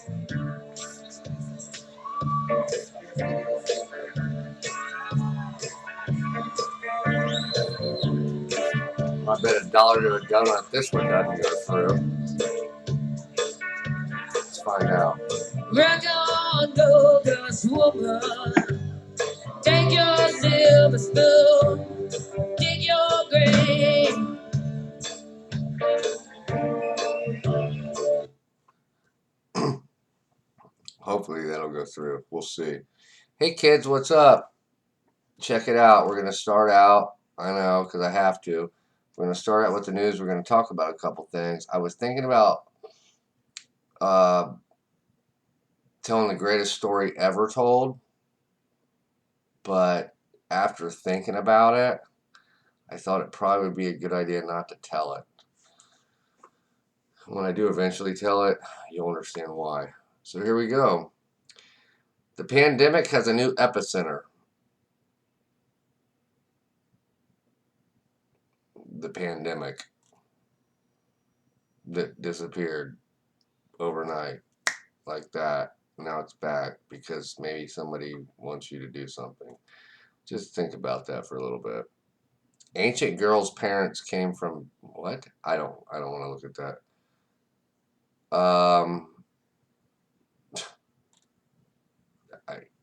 I bet $1 to a donut this one doesn't go through. Let's find out. Rock on, Douglas woman. Take your silver spoon, dig your grave. Hopefully that'll go through. We'll see. Hey kids, what's up? Check it out. We're going to start out. I know, because I have to. We're going to start out with the news. We're going to talk about a couple things. I was thinking about uh, telling the greatest story ever told, but after thinking about it, I thought it probably would be a good idea not to tell it. When I do eventually tell it, you'll understand why. So here we go. The pandemic has a new epicenter. The pandemic that disappeared overnight like that. Now it's back because maybe somebody wants you to do something. Just think about that for a little bit. Ancient girls' parents came from what? I don't want to look at that.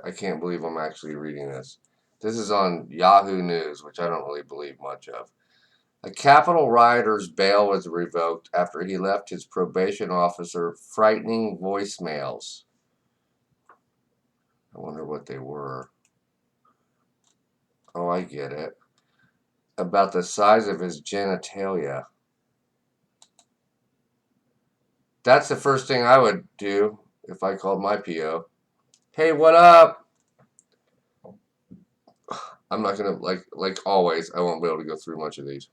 I can't believe I'm actually reading this. This is on Yahoo News, which I don't really believe much of. A Capitol rioter's bail was revoked after he left his probation officer frightening voicemails. I wonder what they were. Oh, I get it. About the size of his genitalia. That's the first thing I would do if I called my PO. Hey, what up? I'm not gonna like always. I won't be able to go through much of these.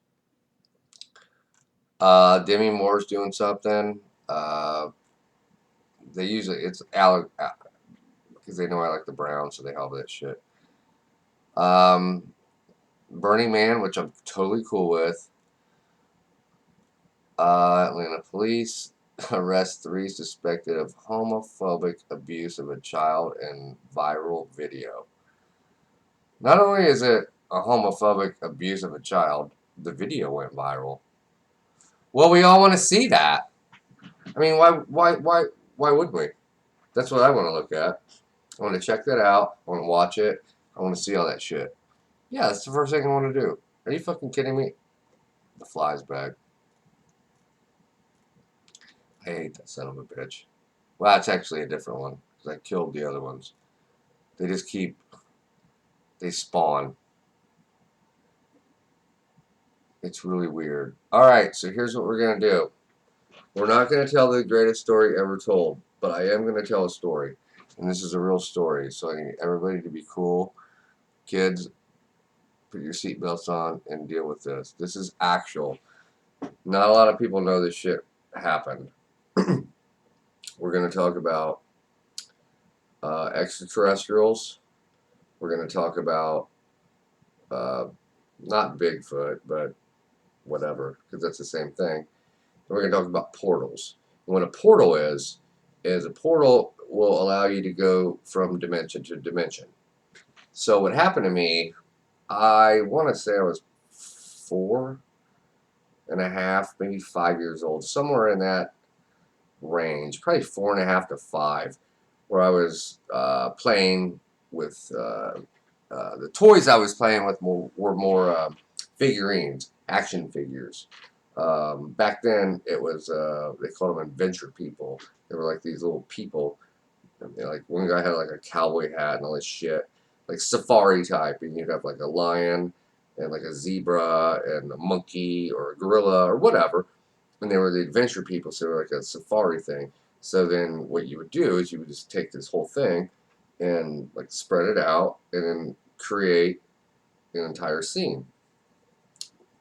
Demi Moore's doing something. They usually it's Alec because they know I like the Browns, so they have that shit. Burning Man, which I'm totally cool with. Atlanta police arrest 3 suspected of homophobic abuse of a child in viral video. Not only is it a homophobic abuse of a child, the video went viral. Well, we all want to see that. I mean, why would we? That's what I want to look at. I want to check that out. I want to watch it. I want to see all that shit. Yeah, that's the first thing I want to do. Are you fucking kidding me? The fly's back. I hate that son of a bitch. Well, that's actually a different one because I killed the other ones. They just they spawn. It's really weird. All right, so here's what we're gonna do. We're not gonna tell the greatest story ever told, but I am gonna tell a story, and this is a real story. So I need everybody to be cool. Kids, put your seatbelts on and deal with this. This is actual. Not a lot of people know this shit happened. We're gonna talk about extraterrestrials. We're going to talk about not Bigfoot, but whatever, because that's the same thing. And we're going to talk about portals. And what a portal is a portal will allow you to go from dimension to dimension. So what happened to me, I want to say I was 4.5, maybe 5 years old, somewhere in that range, probably 4.5 to 5, where I was playing with the toys I was playing with were more figurines, action figures. Back then, it was they called them adventure people. They were like these little people. You know, like one guy had like a cowboy hat and all this shit, like safari type, and you'd have like a lion and like a zebra and a monkey or a gorilla or whatever, and they were the adventure people, so they were like a safari thing. So then what you would do is you would just take this whole thing and like spread it out and then create an entire scene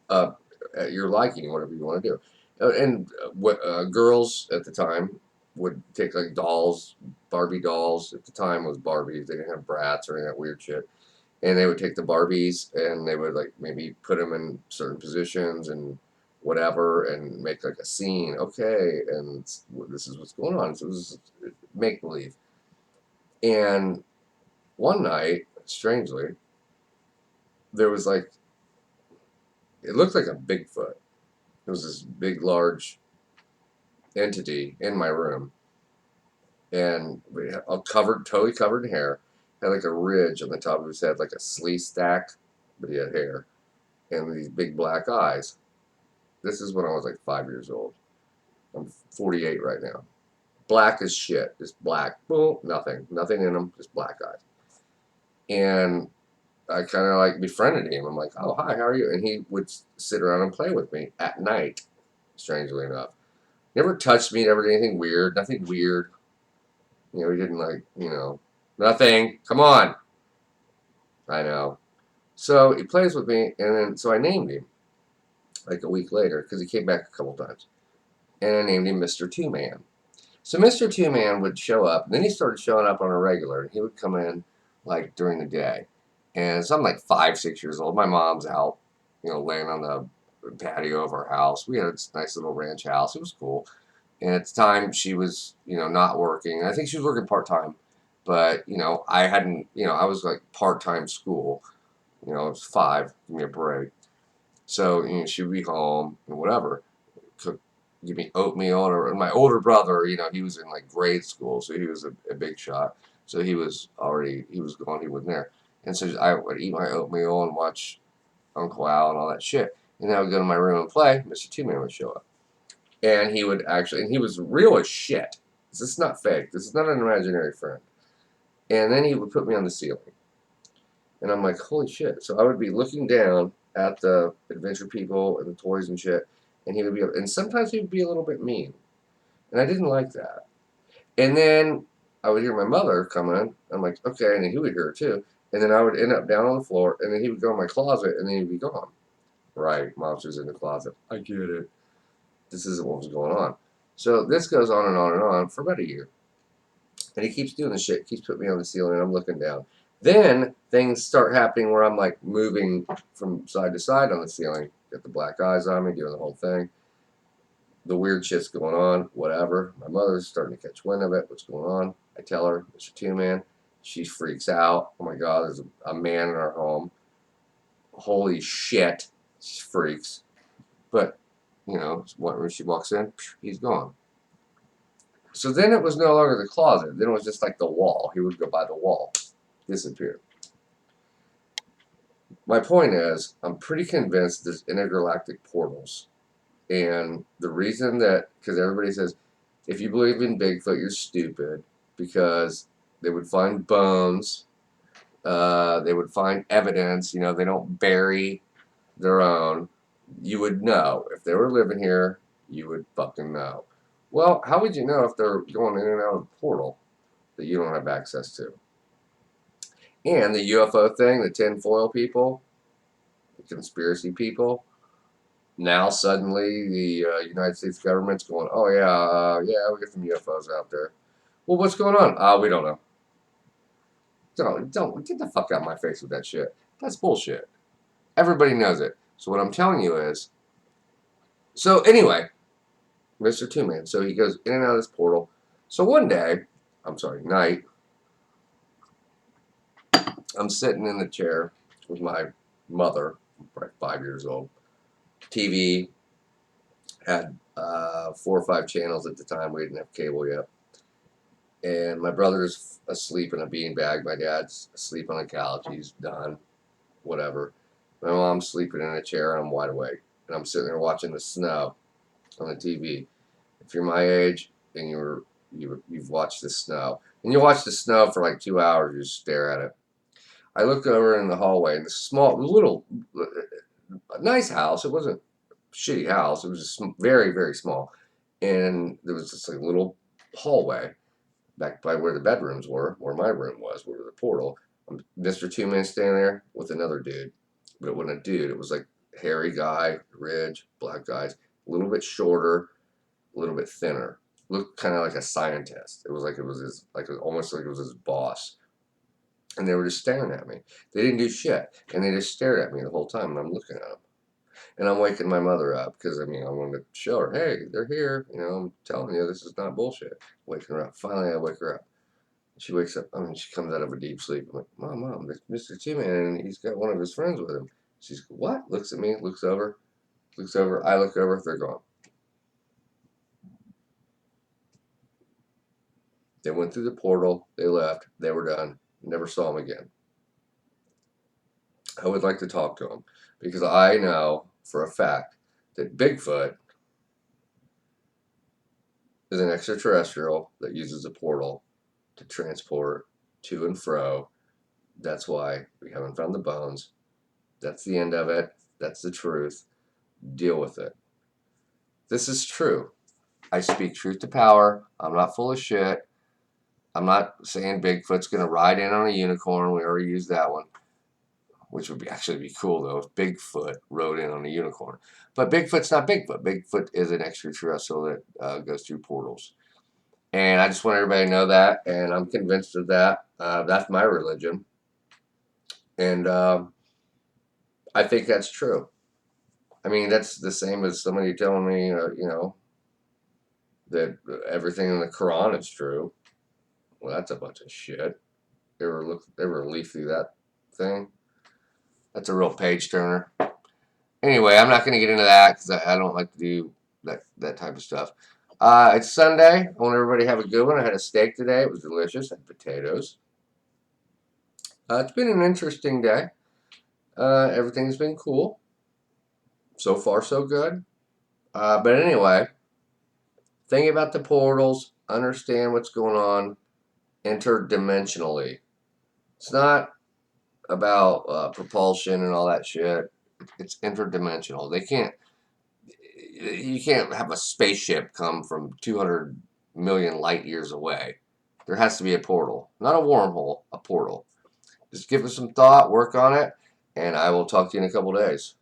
uh, at your liking, whatever you want to do. And what girls at the time would take like dolls, Barbie dolls. At the time was Barbies. They didn't have Bratz or any of that weird shit. And they would take the Barbies and they would like maybe put them in certain positions and whatever and make like a scene. Okay, and this is what's going on. So it was make believe. And one night, strangely, there was like, it looked like a Bigfoot. It was this big, large entity in my room, and we had all covered, totally covered in hair. Had like a ridge on the top of his head, like a slee stack, but he had hair and these big black eyes. This is when I was like 5 years old. I'm 48 right now. Black as shit, just black. Boom, nothing in them, just black eyes. And I kind of like befriended him. I'm like, oh, hi, how are you? And he would sit around and play with me at night, strangely enough. Never touched me, never did anything weird, nothing weird. You know, he didn't like, nothing. Come on. I know. So he plays with me, and then, so I named him like a week later, because he came back a couple times. And I named him Mr. Two Man. So Mr. Two Man would show up, and then he started showing up on a regular, and he would come in like during the day. And so I'm like 5, 6 years old. My mom's out, laying on the patio of our house. We had a nice little ranch house. It was cool. And at the time, she was, not working. I think she was working part-time. But, I hadn't, I was like part-time school. I was 5. Give me a break. So, she would be home and whatever. Cook, give me oatmeal. And my older brother, he was in like grade school. So he was a big shot. So he was gone. He wasn't there. And so I would eat my oatmeal and watch Uncle Al and all that shit. And then I would go to my room and play. Mr. Two-Man would show up. And he would actually, and he was real as shit. This is not fake. This is not an imaginary friend. And then he would put me on the ceiling. And I'm like, holy shit. So I would be looking down at the adventure people and the toys and shit. And he would be, and sometimes he would be a little bit mean. And I didn't like that. And then I would hear my mother come in. I'm like, okay. And then he would hear her too. And then I would end up down on the floor. And then he would go in my closet. And then he'd be gone. Right. Mom's was in the closet. I get it. This isn't what was going on. So this goes on and on and on for about a year. And he keeps doing this shit, keeps putting me on the ceiling, and I'm looking down. Then things start happening where I'm like moving from side to side on the ceiling. Got the black eyes on me, doing the whole thing. The weird shit's going on, whatever. My mother's starting to catch wind of it. What's going on? I tell her, Mr. Two-Man. She freaks out. Oh my God, there's a man in our home. Holy shit. She freaks. But when she walks in, he's gone. So then it was no longer the closet. Then it was just like the wall. He would go by the wall. Disappear. My point is, I'm pretty convinced there's intergalactic portals. And the reason that, because everybody says, if you believe in Bigfoot, you're stupid. Because they would find bones. They would find evidence. They don't bury their own. You would know. If they were living here, you would fucking know. Well, how would you know if they're going in and out of the portal that you don't have access to? And the UFO thing, the tinfoil people, the conspiracy people, now suddenly the United States government's going, oh yeah, we got some UFOs out there. Well, what's going on? We don't know. Don't get the fuck out of my face with that shit. That's bullshit. Everybody knows it. So what I'm telling you is, so anyway, Mr. Two-Man. So he goes in and out of this portal. So one night, I'm sitting in the chair with my mother, probably 5 years old. TV had 4 or 5 channels at the time. We didn't have cable yet. And my brother's asleep in a beanbag. My dad's asleep on a couch. He's done. Whatever. My mom's sleeping in a chair and I'm wide awake. And I'm sitting there watching the snow on the TV. If you're my age and you've watched the snow, and you watch the snow for like 2 hours, you just stare at it. I look over in the hallway, and this little nice house. It wasn't a shitty house. It was just very, very small, and there was this like little hallway back by where the bedrooms were, where my room was, where the portal. Mr. Two-Man standing there with another dude, but it wasn't a dude. It was like hairy guy, ridge, black guys, a little bit shorter, a little bit thinner. Looked kind of like a scientist. It was almost like it was his boss. And they were just staring at me. They didn't do shit. And they just stared at me the whole time, and I'm looking at them. And I'm waking my mother up because I mean I wanted to show her, hey, they're here. You know, I'm telling you, this is not bullshit. Waking her up. Finally, I wake her up. She wakes up. I mean, she comes out of a deep sleep. I'm like, Mom, it's Mr. T-Man, and he's got one of his friends with him. She's what? Looks at me, looks over. I look over. They're gone. They went through the portal. They left. They were done. Never saw them again. I would like to talk to them because I know for a fact that Bigfoot is an extraterrestrial that uses a portal to transport to and fro. That's why we haven't found the bones. That's the end of it. That's the truth. Deal with it. This is true. I speak truth to power. I'm not full of shit. I'm not saying Bigfoot's going to ride in on a unicorn. We already used that one, which would actually be cool, though, if Bigfoot rode in on a unicorn. But Bigfoot's not Bigfoot. Bigfoot is an extraterrestrial that goes through portals. And I just want everybody to know that, and I'm convinced of that. That's my religion. And I think that's true. I mean, that's the same as somebody telling me, that everything in the Quran is true. Well, that's a bunch of shit. Ever leaf through that thing? That's a real page turner. Anyway, I'm not going to get into that because I don't like to do that type of stuff. It's Sunday. I want everybody to have a good one. I had a steak today. It was delicious. I had potatoes. It's been an interesting day. Everything's been cool. So far, so good. But anyway, think about the portals. Understand what's going on interdimensionally. It's not about propulsion and all that shit. It's interdimensional. You can't have a spaceship come from 200 million light years away. There has to be a portal, not a wormhole, a portal. Just give it some thought, work on it, and I will talk to you in a couple days.